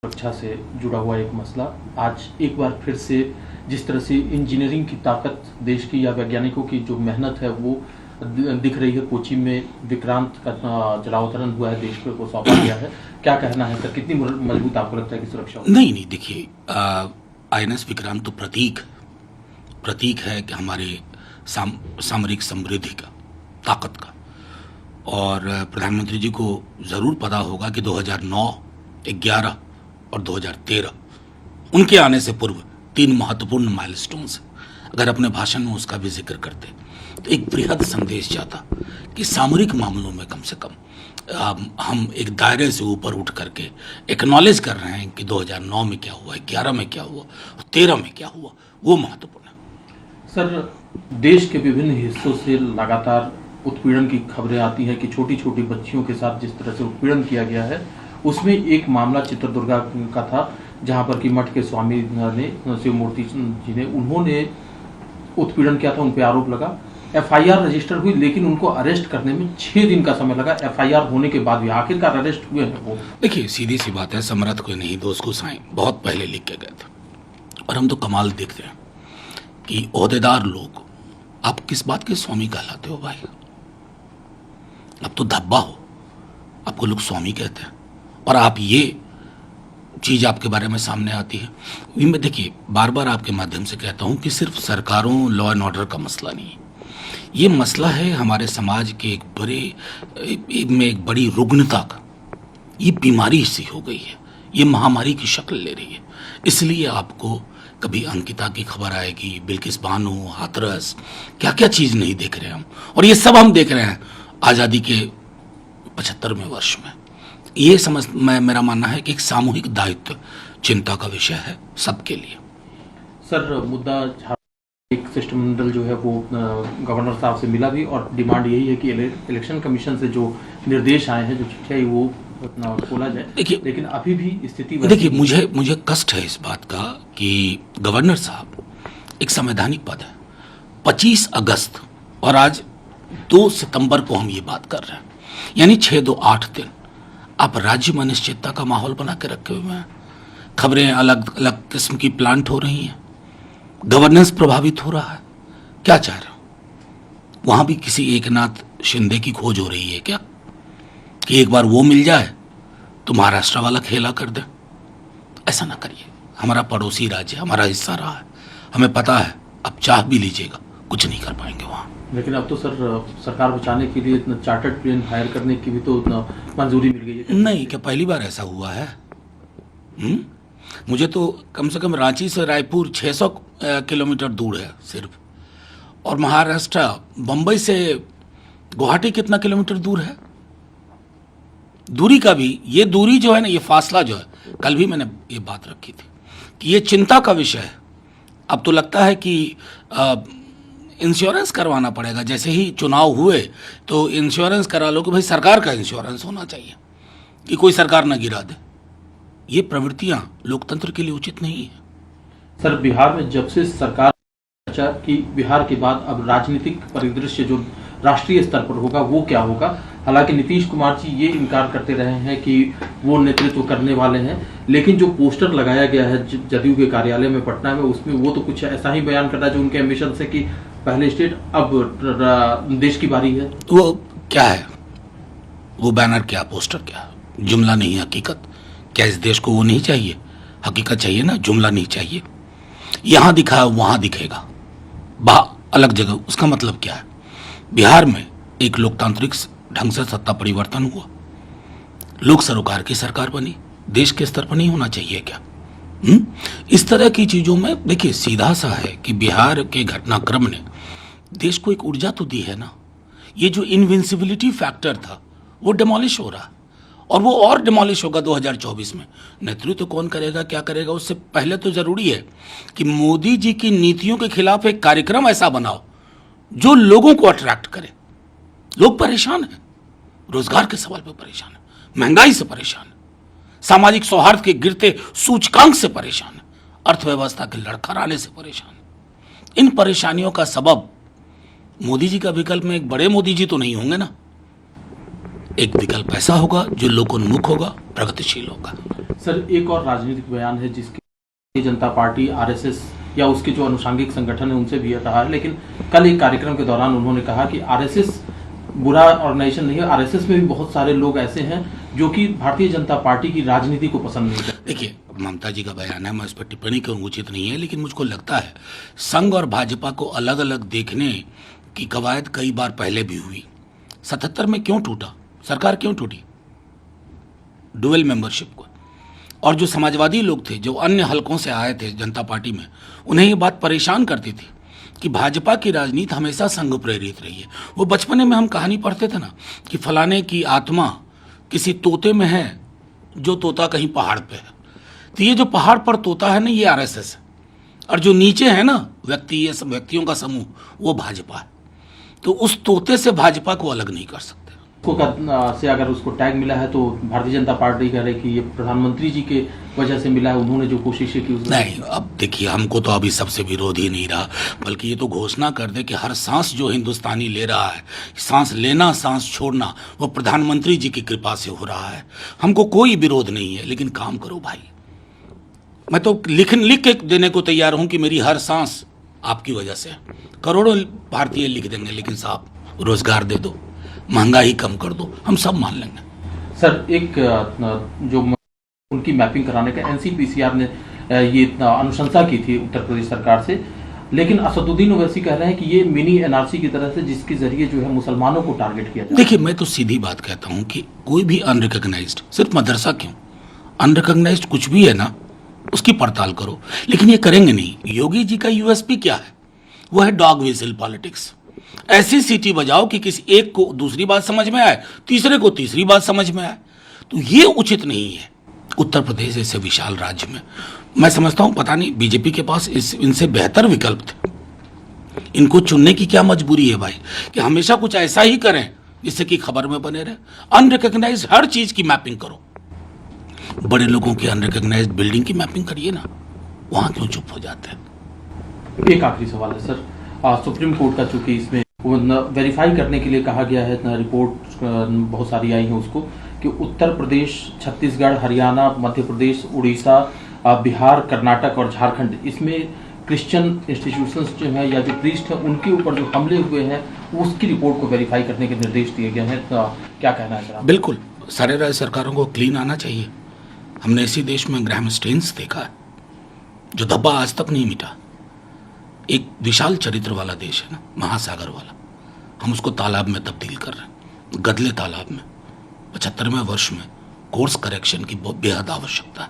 सुरक्षा से जुड़ा हुआ एक मसला आज एक बार फिर से जिस तरह से इंजीनियरिंग की ताकत देश की या वैज्ञानिकों की जो मेहनत है वो दिख रही है। कोची में विक्रांत का जलावतरण हुआ है, देश को सौंपा गया है। क्या कहना है सर, कितनी मजबूत आपको लगता है कि सुरक्षा होगी? नहीं, देखिए, INS विक्रांत तो प्रतीक है कि हमारे सामरिक समृद्धि का, ताकत का। और प्रधानमंत्री जी को ज़रूर पता होगा कि 2009, 11 और 2013 उनके आने से पूर्व 3 महत्वपूर्ण माइलस्टोन्स। अगर अपने भाषण में उसका भी जिक्र करते तो एक बृहद संदेश जाता कि सामरिक मामलों में कम से कम हम एक दायरे से ऊपर उठ करके एक्नॉलेज कर रहे हैं कि 2009 में क्या हुआ, 11 में क्या हुआ, 13 में क्या हुआ, वो महत्वपूर्ण है। सर, देश के विभिन्न हिस्सों से लगातार उत्पीड़न की खबरें आती हैं कि छोटी छोटी बच्चियों के साथ जिस तरह से उत्पीड़न किया गया है, उसमें एक मामला चित्रदुर्गा का था जहां पर कि मठ के स्वामी ने, शिव मूर्ति जी ने, उन्होंने उत्पीड़न किया था, उन पर आरोप लगा। FIR रजिस्टर हुई, लेकिन उनको अरेस्ट करने में 6 दिन का समय लगा। FIR होने के बाद भी आखिरकार अरेस्ट हुए हैं वो। देखिए, सीधी सी बात है, समर्थ को नहीं दोस्त को साईं बहुत पहले लिख के गए थे। और हम तो कमाल देखते हैं कि ओहदेदार लोग, आप किस बात के स्वामी कहलाते हो भाई? अब तो धब्बा हो, आपको लोग स्वामी कहते हैं और आप ये चीज़ आपके बारे में सामने आती है। मैं देखिए बार बार आपके माध्यम से कहता हूँ कि सिर्फ सरकारों, लॉ एंड ऑर्डर का मसला नहीं है, ये मसला है हमारे समाज के एक बड़ी रुग्णता का। ये बीमारी सी हो गई है, ये महामारी की शक्ल ले रही है। इसलिए आपको कभी अंकिता की खबर आएगी, बिल्किस बानो, हाथरस, क्या क्या चीज़ नहीं देख रहे हम, और ये सब हम देख रहे हैं आज़ादी के 75वें वर्ष में। ये मेरा मानना है कि एक सामूहिक दायित्व चिंता का विषय है सबके लिए। सर, मुद्दा एक शिष्टमंडल जो है वो गवर्नर साहब से मिला भी, और डिमांड यही है कि इलेक्शन कमीशन से जो निर्देश आए हैं, जो चिट्ठी आई, वो खोला जाए। देखिए, लेकिन अभी भी स्थिति, देखिए, मुझे कष्ट है इस बात का कि गवर्नर साहब एक संवैधानिक पद है। 25 अगस्त और आज 2 सितंबर को हम ये बात कर रहे हैं, यानी 6-2-8 दिन आप राज्य में अनिश्चितता का माहौल बना के रखे हुए हैं। खबरें अलग अलग किस्म की प्लांट हो रही हैं, गवर्नेंस प्रभावित हो रहा है। क्या चाह रहे हो? वहां भी किसी एकनाथ शिंदे की खोज हो रही है क्या कि एक बार वो मिल जाए तो महाराष्ट्र वाला खेला कर दे? ऐसा ना करिए। हमारा पड़ोसी राज्य, हमारा हिस्सा रहा है, हमें पता है। अब चाह भी लीजिएगा, कुछ नहीं कर पाएंगे वहां। लेकिन अब तो सर, सरकार बचाने के लिए इतना चार्टर्ड प्लेन हायर करने की भी तो मंजूरी मिल गई है। नहीं, क्या पहली बार ऐसा हुआ है? मुझे तो कम से कम रांची से रायपुर 600 किलोमीटर दूर है सिर्फ, और महाराष्ट्र बंबई से गुवाहाटी कितना किलोमीटर दूर है? दूरी का भी, ये दूरी जो है ना, ये फासला जो है, कल भी मैंने ये बात रखी थी कि ये चिंता का विषय है। अब तो लगता है कि इंश्योरेंस करवाना पड़ेगा। जैसे ही चुनाव हुए तो इंश्योरेंस करा लो कि भाई सरकार का इंश्योरेंस होना चाहिए कि कोई सरकार ना गिरा दे। ये प्रवृत्तियां लोकतंत्र के लिए उचित नहीं है। सर, बिहार में जब से सरकार चर्चा की, बिहार के बाद अब राजनीतिक परिदृश्य जो राष्ट्रीय स्तर पर होगा वो क्या होगा? हालांकि नीतीश कुमार जी ये इनकार करते रहे हैं कि वो नेतृत्व करने वाले हैं, लेकिन जो पोस्टर लगाया गया है जदयू के कार्यालय में पटना में, उसमें वो तो कुछ ऐसा ही बयान करता है जो उनके एम्बिशन से कि पहले स्टेट, अब देश की बारी है। वो क्या है? वो बैनर क्या, पोस्टर क्या? जुमला नहीं, हकीकत। क्या इस देश को वो नहीं चाहिए? हकीकत चाहिए ना, जुमला नहीं चाहिए। यहां दिखा है वहां दिखेगा, अलग जगह। उसका मतलब क्या है? बिहार में एक लोकतांत्रिक ढंग से सत्ता परिवर्तन हुआ, लोक सरोकार की सरकार बनी। देश के स्तर पर नहीं होना चाहिए क्या? इस तरह की चीजों में देखिए, सीधा सा है कि बिहार के घटनाक्रम ने देश को एक ऊर्जा तो दी है ना। ये जो इनविंसिबिलिटी फैक्टर था वो डिमोलिश हो रहा है, और वो और डिमोलिश होगा 2024 में। नेतृत्व कौन करेगा, क्या करेगा, उससे पहले तो जरूरी है कि मोदी जी की नीतियों के खिलाफ एक कार्यक्रम ऐसा बनाओ जो लोगों को अट्रैक्ट करे। लोग परेशान हैं, रोजगार के सवाल पर परेशान है, महंगाई से परेशान है, सामाजिक सौहार्द के गिरते सूचकांक से परेशान है, अर्थव्यवस्था के लड़खड़ाने से परेशान है। इन परेशानियों का सबब मोदी जी का विकल्प में एक बड़े मोदी जी तो नहीं होंगे ना। एक विकल्प ऐसा होगा जो लोकोन्मुख होगा, प्रगतिशील होगा। सर, एक और राजनीतिक बयान है जिसके भारतीय जनता पार्टी, आरएसएस या उसके जो अनुषंगिक संगठन है उनसे भी रहा है, लेकिन कल एक कार्यक्रम के दौरान उन्होंने कहा कि आरएसएस बुरा ऑर्गेनाइजेशन नहीं है, आरएसएस में भी बहुत सारे लोग ऐसे हैं जो कि भारतीय जनता पार्टी की राजनीति को पसंद नहीं करते। देखिए, ममता जी का बयान है, मैं इस पर टिप्पणी करूँ उचित नहीं है, लेकिन मुझको लगता है संघ और भाजपा को अलग अलग देखने की कवायद कई बार पहले भी हुई। 77 में क्यों टूटा, सरकार क्यों टूटी? डुअल मेंबरशिप को। और जो समाजवादी लोग थे, जो अन्य हलकों से आए थे जनता पार्टी में, उन्हें ये बात परेशान करती थी कि भाजपा की राजनीति हमेशा संघ प्रेरित रही है। वो बचपने में हम कहानी पढ़ते थे ना कि फलाने की आत्मा किसी तोते में है, जो तोता कहीं पहाड़ पे है। तो ये जो पहाड़ पर तोता है ना, ये आरएसएस है, और जो नीचे है ना व्यक्ति, ये सब व्यक्तियों का समूह, वो भाजपा है। तो उस तोते से भाजपा को अलग नहीं कर सकते। से अगर उसको टैग मिला है तो भारतीय जनता पार्टी कह रही कि ये प्रधानमंत्री जी के वजह से मिला है, उन्होंने जो कोशिशें की। नहीं, अब देखिए, हमको तो अभी सबसे विरोध ही नहीं रहा, बल्कि ये तो घोषणा कर दे कि हर सांस जो हिंदुस्तानी ले रहा है, सांस लेना सांस छोड़ना, वो प्रधानमंत्री जी की कृपा से हो रहा है। हमको कोई विरोध नहीं है, लेकिन काम करो भाई। मैं तो लिख के देने को तैयार हूं कि मेरी हर सांस आपकी वजह से। करोड़ों भारतीय लिख देंगे, लेकिन साहब रोजगार दे दो, महंगाई कम कर दो, हम सब मान लेंगे। सर, एक जो उनकी मैपिंग कराने का एनसीपीसीआर ने ये अनुशंसा की थी उत्तर प्रदेश सरकार से, लेकिन असदुद्दीन ओवैसी कह रहे हैं कि ये मिनी एनआरसी की तरह से, जिसके जरिए जो है मुसलमानों को टारगेट किया जाए। देखिए, मैं तो सीधी बात कहता हूं कि कोई भी अनरिकॉग्नाइज्ड, सिर्फ मदरसा क्यों, अनरिकॉग्नाइज्ड कुछ भी है ना, उसकी पड़ताल करो। लेकिन ये करेंगे नहीं। योगी जी का यूएसपी क्या है? वो है डॉग विजिल पॉलिटिक्स। ऐसी सीटी बजाओ कि किसी एक को दूसरी बात समझ में आए, तीसरे को तीसरी बात समझ में आए। तो ये उचित नहीं है उत्तर प्रदेश जैसे विशाल राज्य में। मैं समझता हूं, पता नहीं बीजेपी के पास इनसे बेहतर विकल्प थे। इनको चुनने की क्या मजबूरी है भाई, कि हमेशा कुछ ऐसा ही करें जिससे कि खबर में बने रहे। अनरिकॉग्नाइज्ड हर चीज की मैपिंग करो। बड़े लोगों की अनरिकॉग्नाइज्ड बिल्डिंग की मैपिंग करिए ना, वहां क्यों चुप हो जाते हैं? एक आखिरी सवाल है सर, सुप्रीम कोर्ट का चूंकि इसमें वेरीफाई करने के लिए कहा गया है, रिपोर्ट बहुत सारी आई है उसको, कि उत्तर प्रदेश, छत्तीसगढ़, हरियाणा, मध्य प्रदेश, उड़ीसा, बिहार, कर्नाटक और झारखंड, इसमें क्रिश्चियन इंस्टीट्यूशंस जो है या जो प्रीस्ट है, उनके ऊपर जो हमले हुए हैं, उसकी रिपोर्ट को वेरीफाई करने के निर्देश दिए गए हैं। तो क्या कहना है सर? बिल्कुल, सारे राज्य सरकारों को क्लीन आना चाहिए। हमने इसी देश में ग्राहम स्टेन्स देखा है, जो धब्बा आज तक नहीं मिटा। एक विशाल चरित्र वाला देश है ना, महासागर वाला, हम उसको तालाब में तब्दील कर रहे हैं, गदले तालाब में। 75वें वर्ष में कोर्स करेक्शन की बेहद आवश्यकता है।